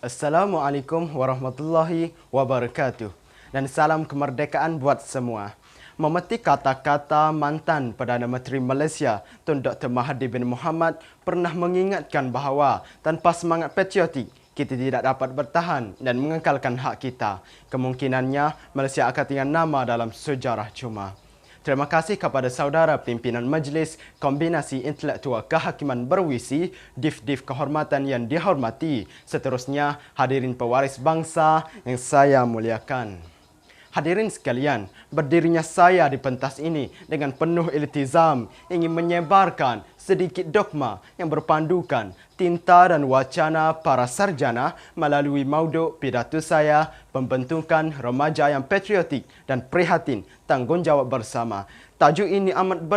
Assalamualaikum warahmatullahi wabarakatuh. Dan salam kemerdekaan buat semua. Memetik kata-kata mantan Perdana Menteri Malaysia Tun Dr. Mahathir bin Mohamad pernah mengingatkan bahawa tanpa semangat patriotik, kita tidak dapat bertahan dan mengekalkan hak kita. Kemungkinannya Malaysia akan tinggal nama dalam sejarah cuma. Terima kasih kepada saudara pimpinan Majlis Kombinasi Intelektual Kehakiman Berwisi, Div-Div Kehormatan yang dihormati. Seterusnya, hadirin pewaris bangsa yang saya muliakan. Hadirin sekalian, berdirinya saya di pentas ini dengan penuh iltizam ingin menyebarkan sedikit dogma yang berpandukan tinta dan wacana para sarjana melalui mauduk pidato saya pembentukan remaja yang patriotik dan prihatin tanggungjawab bersama. Tajuk ini amat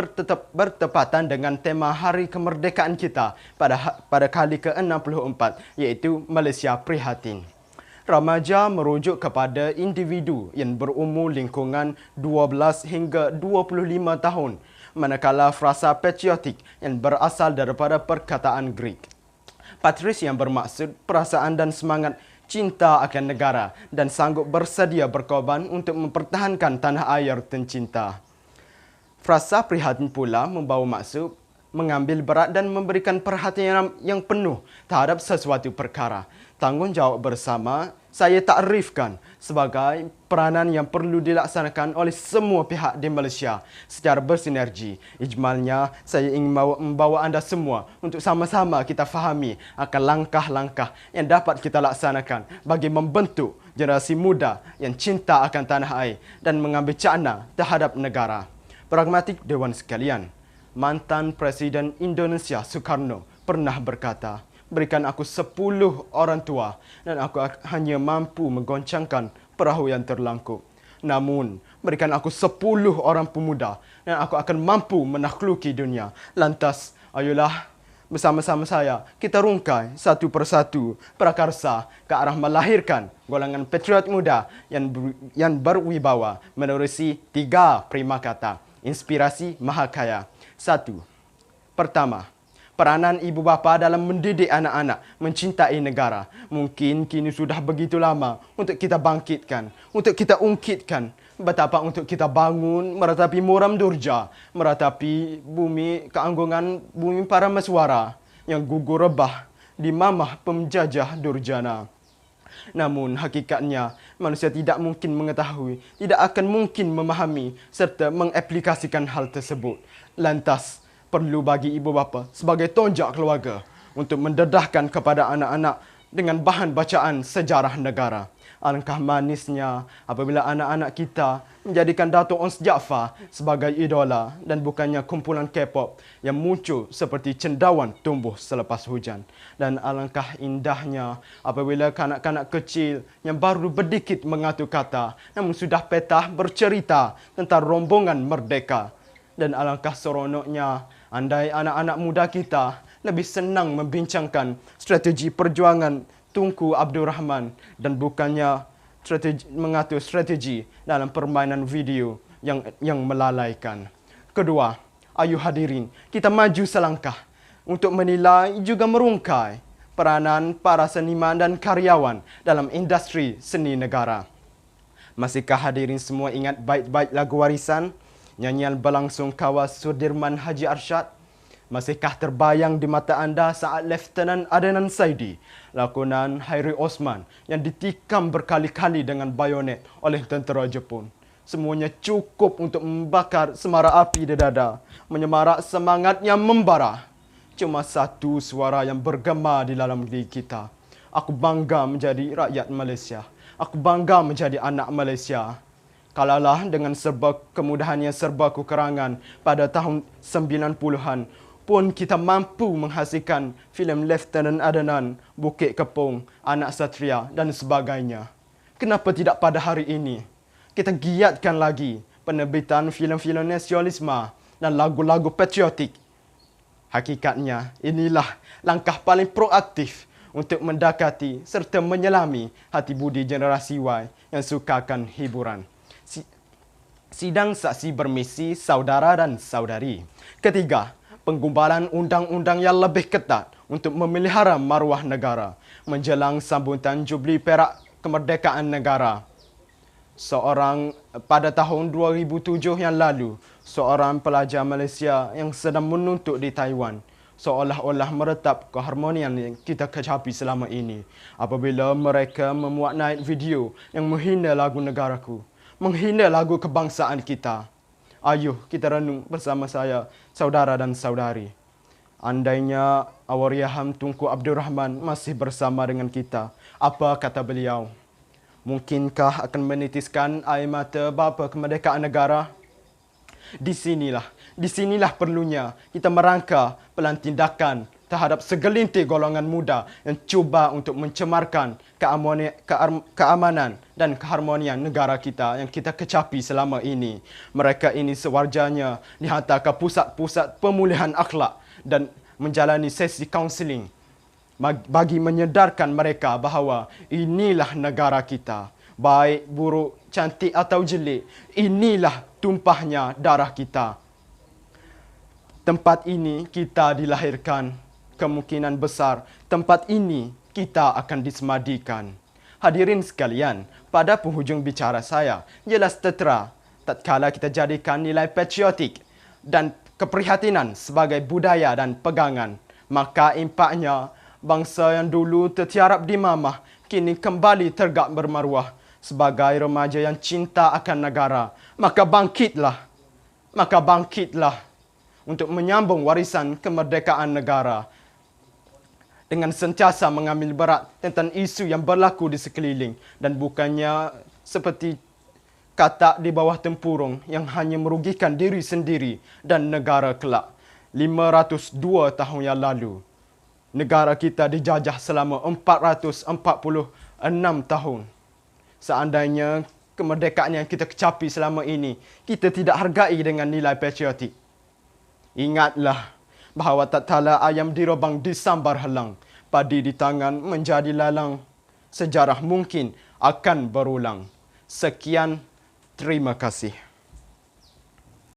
bertepatan dengan tema Hari Kemerdekaan kita pada kali ke-64 iaitu Malaysia Prihatin. Remaja merujuk kepada individu yang berumur lingkungan 12 hingga 25 tahun, manakala frasa patriotik yang berasal daripada perkataan Greek. Patris yang bermaksud perasaan dan semangat cinta akan negara dan sanggup bersedia berkorban untuk mempertahankan tanah air tercinta. Frasa prihatin pula membawa maksud mengambil berat dan memberikan perhatian yang penuh terhadap sesuatu perkara. Tanggungjawab bersama saya takrifkan sebagai peranan yang perlu dilaksanakan oleh semua pihak di Malaysia secara bersinergi. Ijmalnya, saya ingin membawa anda semua untuk sama-sama kita fahami akan langkah-langkah yang dapat kita laksanakan bagi membentuk generasi muda yang cinta akan tanah air dan mengambil cakna terhadap negara. Pragmatik Dewan sekalian, mantan Presiden Indonesia Soekarno pernah berkata, berikan aku 10 orang tua dan aku hanya mampu menggoncangkan perahu yang terlangkup. Namun, berikan aku 10 orang pemuda dan aku akan mampu menakluki dunia. Lantas, ayolah bersama-sama saya kita rungkai satu persatu prakarsa ke arah melahirkan golongan patriot muda yang berwibawa menerusi 3 prima kata. Inspirasi Mahakaya. 1. Pertama, peranan ibu bapa dalam mendidik anak-anak mencintai negara. Mungkin kini sudah begitu lama untuk kita bangkitkan, untuk kita ungkitkan betapa untuk kita bangun meratapi muram durja, meratapi bumi keanggungan bumi para meswara yang gugur rebah di mamah penjajah durjana. Namun hakikatnya manusia tidak mungkin mengetahui, tidak akan mungkin memahami serta mengaplikasikan hal tersebut. Lantas, perlu bagi ibu bapa sebagai tonjak keluarga untuk mendedahkan kepada anak-anak dengan bahan bacaan sejarah negara. Alangkah manisnya apabila anak-anak kita menjadikan Dato' Ons Jaafar sebagai idola dan bukannya kumpulan K-pop yang muncul seperti cendawan tumbuh selepas hujan. Dan alangkah indahnya apabila kanak-kanak kecil yang baru berdikit mengatur kata namun sudah petah bercerita tentang rombongan merdeka. Dan alangkah seronoknya andai anak-anak muda kita lebih senang membincangkan strategi perjuangan Tunku Abdul Rahman dan bukannya mengatur strategi dalam permainan video yang melalaikan. Kedua, ayo hadirin, kita maju selangkah untuk menilai juga merungkai peranan para seniman dan karyawan dalam industri seni negara. Masihkah hadirin semua ingat bait-bait lagu warisan? Nyanyian berlangsung kawas Sudirman Haji Arsyad? Masihkah terbayang di mata anda saat Lieutenant Adnan Saidi, lakonan Hairi Osman yang ditikam berkali-kali dengan bayonet oleh tentera Jepun? Semuanya cukup untuk membakar semara api di dada, menyemarak semangat yang membara. Cuma satu suara yang bergema di dalam diri kita. Aku bangga menjadi rakyat Malaysia. Aku bangga menjadi anak Malaysia. Kalaulah dengan serba kemudahan yang serba kekurangan pada tahun 90-an, pun kita mampu menghasilkan filem Lieutenant Adnan, Bukit Kepong, Anak Satria dan sebagainya. Kenapa tidak pada hari ini? Kita giatkan lagi penerbitan filem-filem nasionalisme dan lagu-lagu patriotik. Hakikatnya, inilah langkah paling proaktif untuk mendekati serta menyelami hati budi generasi Y yang sukakan hiburan. Sidang saksi bermisi saudara dan saudari. Ketiga, penggumbalan undang-undang yang lebih ketat untuk memelihara maruah negara menjelang sambutan Jubli Perak Kemerdekaan Negara. Pada tahun 2007 yang lalu, seorang pelajar Malaysia yang sedang menuntut di Taiwan seolah-olah meretap keharmonian yang kita kecapi selama ini apabila mereka memuat naik video yang menghina lagu negaraku, menghina lagu kebangsaan kita. Ayuh kita renung bersama saya, saudara dan saudari. Andainya Allahyarham Tunku Abdul Rahman masih bersama dengan kita, apa kata beliau? Mungkinkah akan menitiskan air mata bapa kemerdekaan negara? Di sinilah perlunya kita merangka pelan tindakan terhadap segelintir golongan muda yang cuba untuk mencemarkan keamanan dan keharmonian negara kita yang kita kecapi selama ini. Mereka ini sewajarnya dihantar ke pusat-pusat pemulihan akhlak dan menjalani sesi kaunseling bagi menyedarkan mereka bahawa inilah negara kita. Baik, buruk, cantik atau jelek, inilah tumpahnya darah kita. Tempat ini kita dilahirkan. Kemungkinan besar tempat ini kita akan disemadikan. Hadirin sekalian, pada penghujung bicara saya, jelas tertera tatkala kita jadikan nilai patriotik dan keprihatinan sebagai budaya dan pegangan, maka impaknya bangsa yang dulu tertiarap di mamah kini kembali tegak bermaruah sebagai remaja yang cinta akan negara. Maka bangkitlah untuk menyambung warisan kemerdekaan negara dengan sentiasa mengambil berat tentang isu yang berlaku di sekeliling dan bukannya seperti katak di bawah tempurung yang hanya merugikan diri sendiri dan negara kelak. 502 tahun yang lalu, negara kita dijajah selama 446 tahun. Seandainya kemerdekaan yang kita kecapi selama ini kita tidak hargai dengan nilai patriotik, ingatlah bahawa tatkala ayam dirobang disambar helang, padi di tangan menjadi lalang. Sejarah mungkin akan berulang. Sekian, terima kasih.